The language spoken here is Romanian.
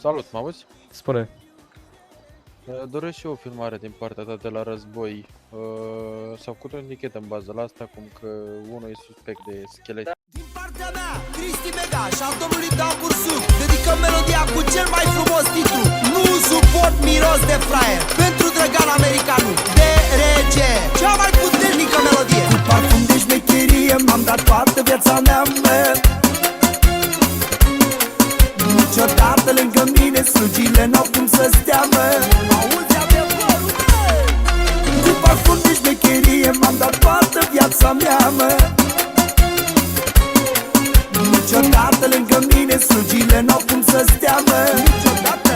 Salut, mă auzi? Spune. Doresc și eu o filmare din partea ta de la război. S-a făcut o etichetă în bază la asta, cum că unul e suspect de schelet. Din partea mea, Cristi Mega și al domnului Dan Bursuc, dedicăm melodia cu cel mai frumos titlu: Nu suport miros de fraier, pentru Drăgan Americanu, de rege. Cea mai puternică melodie. Cu parfum de șmecherie m-am dat toată viața mea, mă. Niciodată lângă mine slugile n-au cum să stea, mă. Auzi adevărul, mă. Cu parfum de șmecherie m-am dat toată viața mea, mă. Niciodată lângă mine slugile n-au cum să stea, mă. Niciodată.